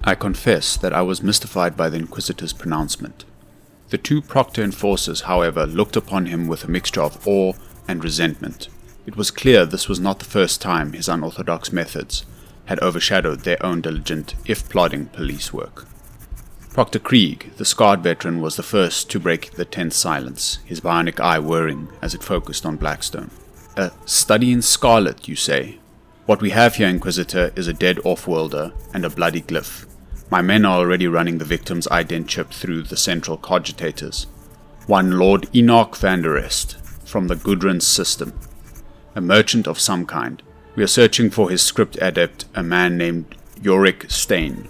I confess that I was mystified by the Inquisitor's pronouncement. The two Proctor enforcers, however, looked upon him with a mixture of awe and resentment. It was clear this was not the first time his unorthodox methods had overshadowed their own diligent, if plodding, police work. Proctor Krieg, the scarred veteran, was the first to break the tense silence, his bionic eye whirring as it focused on Blackstone. "A study in Scarlet, you say? What we have here, Inquisitor, is a dead off-worlder and a bloody glyph. My men are already running the victim's ident chip through the central cogitators. One Lord Enoch van der Est, from the Gudrun system. A merchant of some kind. We are searching for his script adept, a man named Yorick Stain.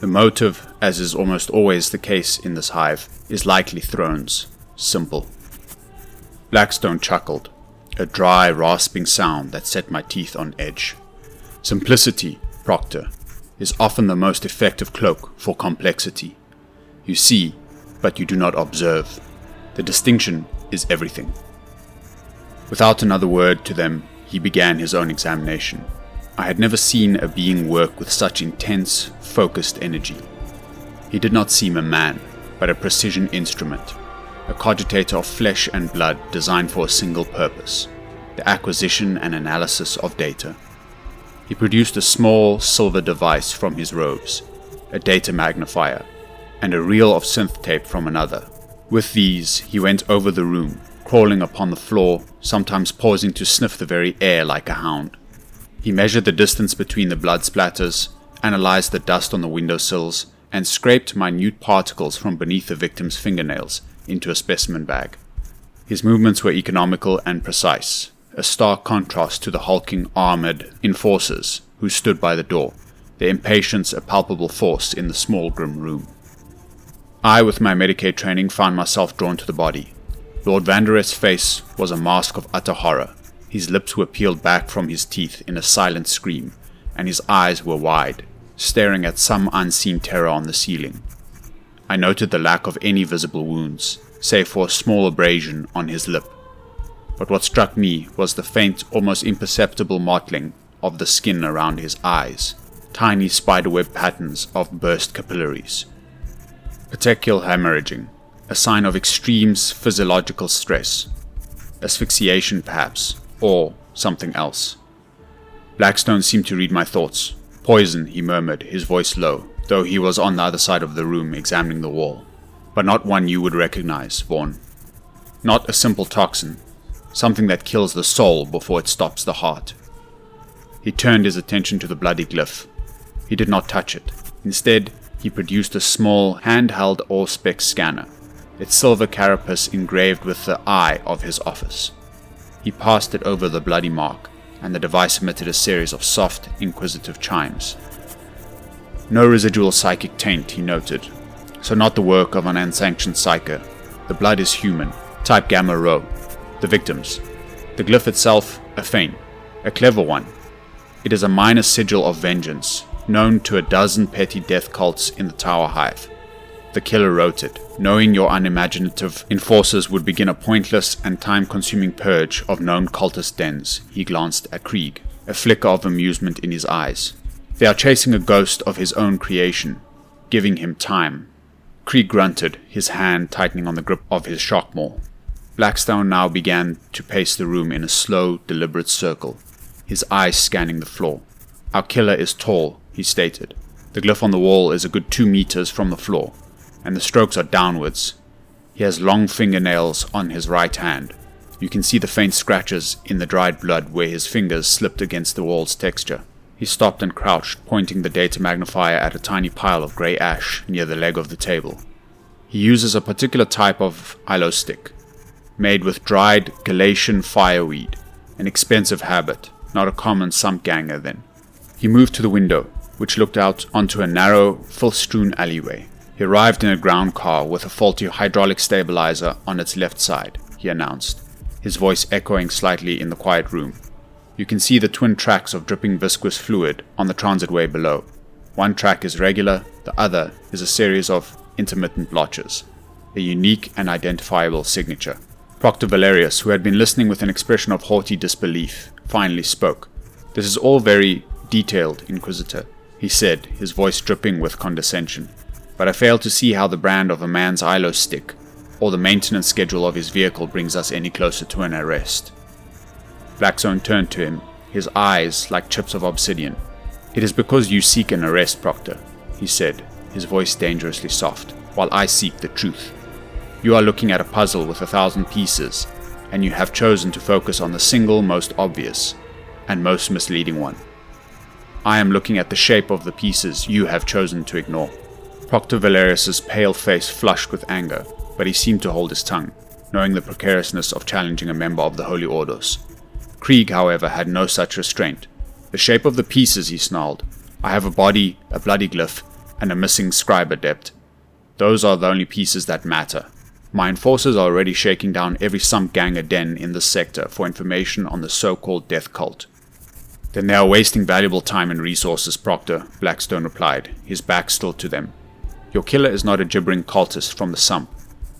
The motive, as is almost always the case in this hive, is likely thrones. Simple." Blackstone chuckled, a dry, rasping sound that set my teeth on edge. "Simplicity, Proctor, is often the most effective cloak for complexity. You see, but you do not observe. The distinction is everything." Without another word to them, he began his own examination. I had never seen a being work with such intense, focused energy. He did not seem a man, but a precision instrument, a cogitator of flesh and blood designed for a single purpose, the acquisition and analysis of data. He produced a small silver device from his robes, a data magnifier, and a reel of synth tape from another. With these, he went over the room, crawling upon the floor, sometimes pausing to sniff the very air like a hound. He measured the distance between the blood splatters, analyzed the dust on the windowsills, and scraped minute particles from beneath the victim's fingernails into a specimen bag. His movements were economical and precise, a stark contrast to the hulking armored enforcers who stood by the door, their impatience a palpable force in the small grim room. I, with my Medicaid training, found myself drawn to the body. Lord van der Est's face was a mask of utter horror. His lips were peeled back from his teeth in a silent scream, and his eyes were wide, staring at some unseen terror on the ceiling. I noted the lack of any visible wounds, save for a small abrasion on his lip. But what struck me was the faint, almost imperceptible mottling of the skin around his eyes, tiny spiderweb patterns of burst capillaries. Petechial hemorrhaging, a sign of extreme physiological stress. Asphyxiation perhaps, or something else. Blackstone seemed to read my thoughts. "Poison," he murmured, his voice low, though he was on the other side of the room examining the wall. "But not one you would recognize, Vorn. Not a simple toxin. Something that kills the soul before it stops the heart." He turned his attention to the bloody glyph. He did not touch it. Instead, he produced a small, handheld Auspex scanner, its silver carapace engraved with the eye of his office. He passed it over the bloody mark, and the device emitted a series of soft, inquisitive chimes. "No residual psychic taint," he noted. "So not the work of an unsanctioned psyker. The blood is human, type Gamma Rho. The victims. The glyph itself, a feign, a clever one. It is a minor sigil of vengeance, known to a dozen petty death cults in the Tower Hive. The killer wrote it, knowing your unimaginative enforcers would begin a pointless and time-consuming purge of known cultist dens." He glanced at Krieg, a flicker of amusement in his eyes. "They are chasing a ghost of his own creation, giving him time." Krieg grunted, his hand tightening on the grip of his shock maul. Blackstone now began to pace the room in a slow, deliberate circle, his eyes scanning the floor. "Our killer is tall," he stated. "The glyph on the wall is a good 2 meters from the floor, and the strokes are downwards. He has long fingernails on his right hand. You can see the faint scratches in the dried blood where his fingers slipped against the wall's texture." He stopped and crouched, pointing the data magnifier at a tiny pile of grey ash near the leg of the table. "He uses a particular type of aloe stick, made with dried Galatian fireweed, an expensive habit, not a common sump-ganger then." He moved to the window, which looked out onto a narrow, filth-strewn alleyway. "He arrived in a ground car with a faulty hydraulic stabilizer on its left side," he announced, his voice echoing slightly in the quiet room. "You can see the twin tracks of dripping viscous fluid on the transitway below. One track is regular, the other is a series of intermittent blotches, a unique and identifiable signature." Proctor Valerius, who had been listening with an expression of haughty disbelief, finally spoke. "This is all very detailed, Inquisitor," he said, his voice dripping with condescension, but I fail to see how the brand of a man's ILO stick or the maintenance schedule of his vehicle brings us any closer to an arrest. Blackstone turned to him, his eyes like chips of obsidian. "It is because you seek an arrest, Proctor," he said, his voice dangerously soft, "while I seek the truth. You are looking at a puzzle with 1,000 pieces, and you have chosen to focus on the single most obvious and most misleading one. I am looking at the shape of the pieces you have chosen to ignore." Proctor Valerius's pale face flushed with anger, but he seemed to hold his tongue, knowing the precariousness of challenging a member of the Holy Orders. Krieg, however, had no such restraint. "The shape of the pieces," he snarled. "I have a body, a bloody glyph, and a missing scribe adept. Those are the only pieces that matter. My enforcers are already shaking down every sump gang or den in this sector for information on the so-called death cult." "Then they are wasting valuable time and resources, Proctor," Blackstone replied, his back still to them. "Your killer is not a gibbering cultist from the sump.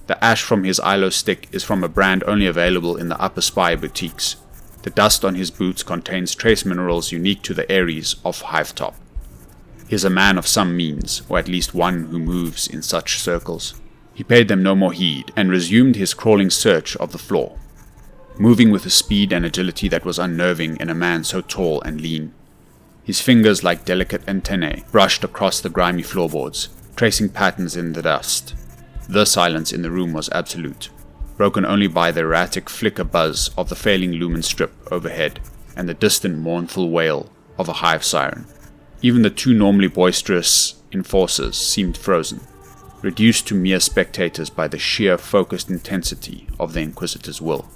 The ash from his ILO stick is from a brand only available in the upper spire boutiques. The dust on his boots contains trace minerals unique to the Ares of Hive Top. He is a man of some means, or at least one who moves in such circles." He paid them no more heed, and resumed his crawling search of the floor, moving with a speed and agility that was unnerving in a man so tall and lean. His fingers, like delicate antennae, brushed across the grimy floorboards, tracing patterns in the dust. The silence in the room was absolute, broken only by the erratic flicker buzz of the failing lumen strip overhead and the distant mournful wail of a hive siren. Even the two normally boisterous enforcers seemed frozen, reduced to mere spectators by the sheer focused intensity of the Inquisitor's will.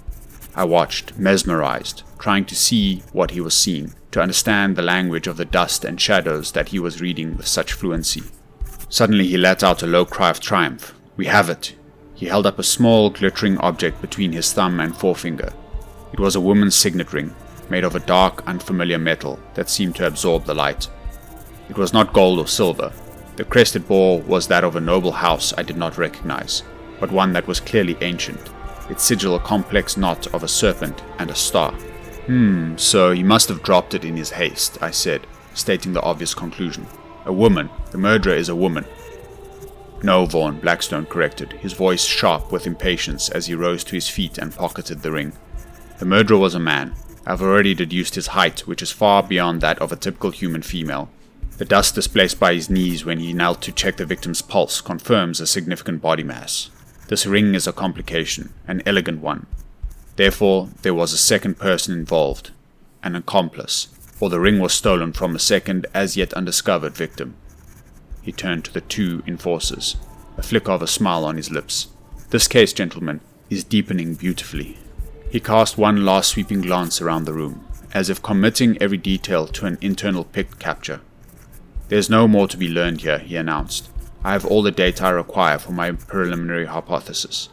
I watched, mesmerized, trying to see what he was seeing, to understand the language of the dust and shadows that he was reading with such fluency. Suddenly he let out a low cry of triumph. "We have it!" He held up a small, glittering object between his thumb and forefinger. It was a woman's signet ring, made of a dark, unfamiliar metal that seemed to absorb the light. It was not gold or silver. The crest it bore was that of a noble house I did not recognize, but one that was clearly ancient, its sigil a complex knot of a serpent and a star. So he must have dropped it in his haste," I said, stating the obvious conclusion. "A woman. The murderer is a woman." "No, Vorn," Blackstone corrected, his voice sharp with impatience as he rose to his feet and pocketed the ring. "The murderer was a man. I've already deduced his height, which is far beyond that of a typical human female. The dust displaced by his knees when he knelt to check the victim's pulse confirms a significant body mass. This ring is a complication, an elegant one. Therefore, there was a second person involved, an accomplice, or the ring was stolen from a second, as yet undiscovered victim." He turned to the two enforcers, a flicker of a smile on his lips. "This case, gentlemen, is deepening beautifully." He cast one last sweeping glance around the room, as if committing every detail to an internal pic capture. "There's no more to be learned here," he announced. "I have all the data I require for my preliminary hypothesis.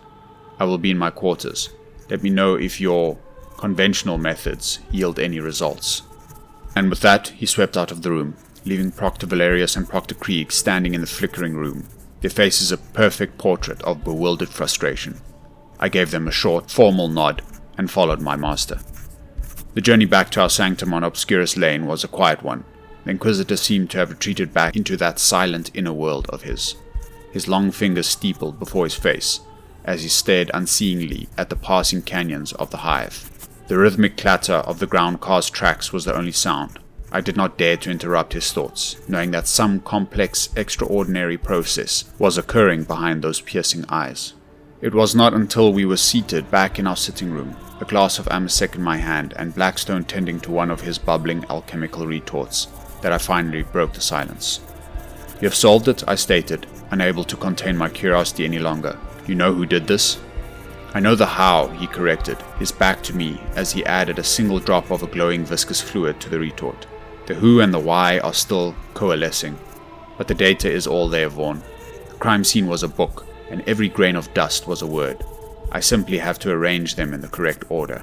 I will be in my quarters. Let me know if your conventional methods yield any results." And with that, he swept out of the room, leaving Proctor Valerius and Proctor Krieg standing in the flickering room, their faces a perfect portrait of bewildered frustration. I gave them a short, formal nod and followed my master. The journey back to our sanctum on Obscurus Lane was a quiet one. The Inquisitor seemed to have retreated back into that silent inner world of his long fingers steepled before his face, as he stared unseeingly at the passing canyons of the Hive. The rhythmic clatter of the ground car's tracks was the only sound. I did not dare to interrupt his thoughts, knowing that some complex, extraordinary process was occurring behind those piercing eyes. It was not until we were seated back in our sitting room, a glass of amasec in my hand and Blackstone tending to one of his bubbling alchemical retorts, that I finally broke the silence. "You have solved it," I stated, unable to contain my curiosity any longer. "You know who did this?" "I know the how," he corrected, his back to me as he added a single drop of a glowing viscous fluid to the retort. "The who and the why are still coalescing, but the data is all there, Vorn. The crime scene was a book, and every grain of dust was a word. I simply have to arrange them in the correct order."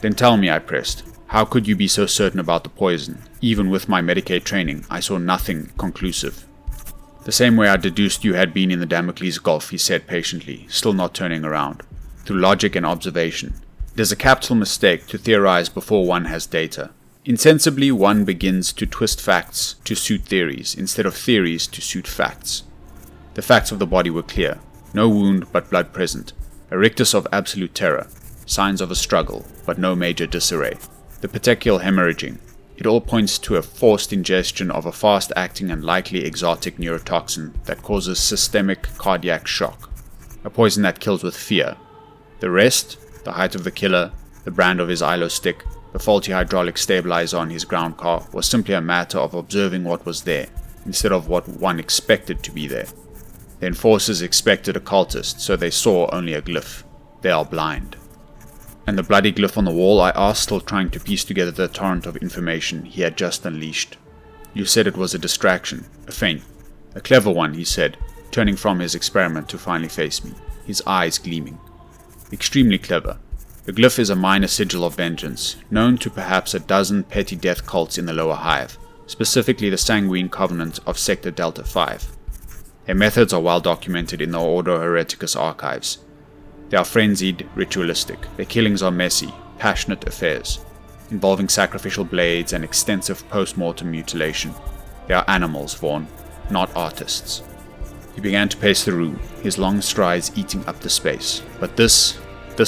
"Then tell me," I pressed, "how could you be so certain about the poison? Even with my Medicaid training, I saw nothing conclusive." "The same way I deduced you had been in the Damocles Gulf," he said patiently, still not turning around. "Through logic and observation. It is a capital mistake to theorize before one has data. Insensibly, one begins to twist facts to suit theories, instead of theories to suit facts. The facts of the body were clear. No wound, but blood present. A rictus of absolute terror. Signs of a struggle, but no major disarray. The petechial hemorrhaging. It all points to a forced ingestion of a fast-acting and likely exotic neurotoxin that causes systemic cardiac shock. A poison that kills with fear. The rest, the height of the killer, the brand of his ILO stick, the faulty hydraulic stabilizer on his ground car, was simply a matter of observing what was there, instead of what one expected to be there. The enforcers expected a cultist, so they saw only a glyph. They are blind. And the bloody glyph on the wall, I asked, still trying to piece together the torrent of information he had just unleashed. You said it was a distraction, a feint. A clever one, he said, turning from his experiment to finally face me, his eyes gleaming. Extremely clever. The glyph is a minor sigil of vengeance, known to perhaps a dozen petty death cults in the lower Hive, specifically the Sanguine Covenant of Sector Delta 5. Their methods are well documented in the Ordo Hereticus archives. They are frenzied, ritualistic. Their killings are messy, passionate affairs, involving sacrificial blades and extensive post-mortem mutilation. They are animals, Vorn, not artists. He began to pace the room, his long strides eating up the space. But this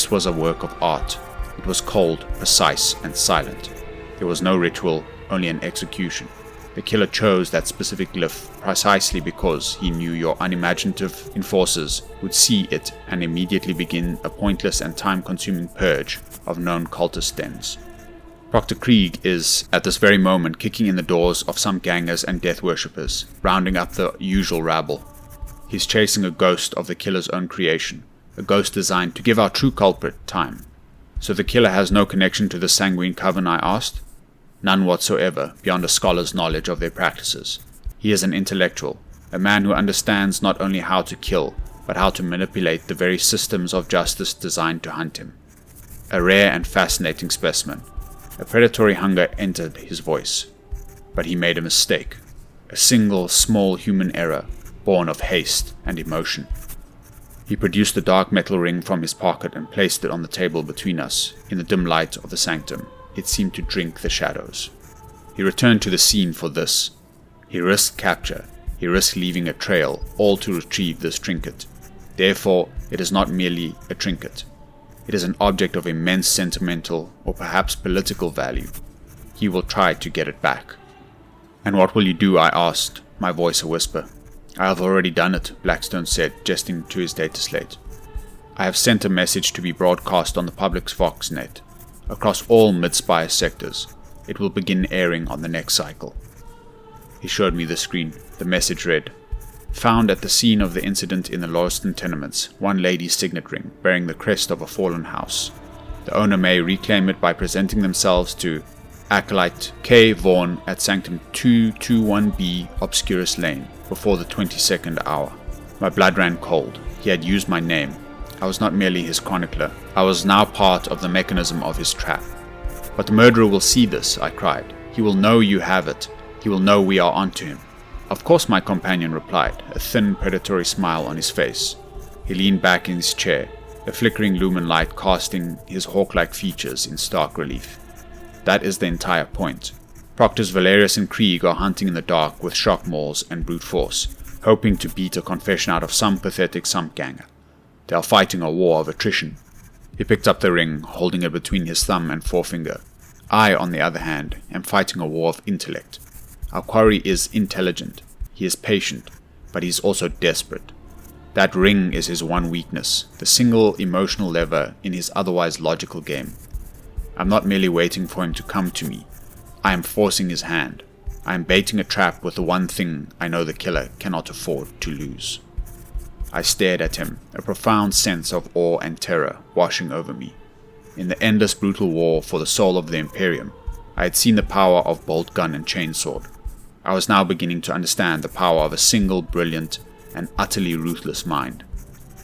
was a work of art. It was cold, precise, and silent. There was no ritual, only an execution. The killer chose that specific glyph precisely because he knew your unimaginative enforcers would see it and immediately begin a pointless and time-consuming purge of known cultist dens. Proctor Krieg is, at this very moment, kicking in the doors of some gangers and death worshippers, rounding up the usual rabble. He's chasing a ghost of the killer's own creation, a ghost designed to give our true culprit time. So the killer has no connection to the Sanguine Coven, I asked? None whatsoever, beyond a scholar's knowledge of their practices. He is an intellectual, a man who understands not only how to kill, but how to manipulate the very systems of justice designed to hunt him. A rare and fascinating specimen. A predatory hunger entered his voice. But he made a mistake. A single, small human error, born of haste and emotion. He produced the dark metal ring from his pocket and placed it on the table between us, in the dim light of the sanctum. It seemed to drink the shadows. He returned to the scene for this. He risked capture. He risked leaving a trail, all to retrieve this trinket. Therefore, it is not merely a trinket. It is an object of immense sentimental or perhaps political value. He will try to get it back. And what will you do? I asked, my voice a whisper. I have already done it, Blackstone said, gesturing to his data slate. I have sent a message to be broadcast on the public's Voxnet. Across all mid-spire sectors. It will begin airing on the next cycle. He showed me the screen. The message read, Found at the scene of the incident in the Lawston tenements, one lady's signet ring bearing the crest of a fallen house. The owner may reclaim it by presenting themselves to Acolyte Karthus Vorn at Sanctum 221B Obscurus Lane before the 22nd hour. My blood ran cold. He had used my name. I was not merely his chronicler. I was now part of the mechanism of his trap. But the murderer will see this, I cried. He will know you have it. He will know we are onto him. Of course, my companion replied, a thin, predatory smile on his face. He leaned back in his chair, the flickering lumen light casting his hawk-like features in stark relief. That is the entire point. Proctors Valerius and Krieg are hunting in the dark with shock mauls and brute force, hoping to beat a confession out of some pathetic sumpganger. They are fighting a war of attrition. He picked up the ring, holding it between his thumb and forefinger. I, on the other hand, am fighting a war of intellect. Our quarry is intelligent. He is patient, but he is also desperate. That ring is his one weakness, the single emotional lever in his otherwise logical game. I'm not merely waiting for him to come to me. I am forcing his hand. I am baiting a trap with the one thing I know the killer cannot afford to lose. I stared at him, a profound sense of awe and terror washing over me. In the endless brutal war for the soul of the Imperium, I had seen the power of bolt gun and chainsword. I was now beginning to understand the power of a single brilliant and utterly ruthless mind.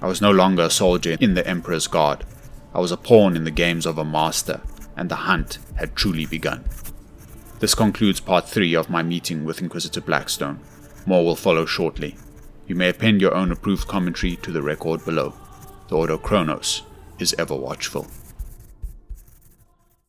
I was no longer a soldier in the Emperor's Guard. I was a pawn in the games of a master, and the hunt had truly begun. This concludes part 3 of my meeting with Inquisitor Blackstone. More will follow shortly. You may append your own approved commentary to the record below. The Ordo Chronos is ever watchful.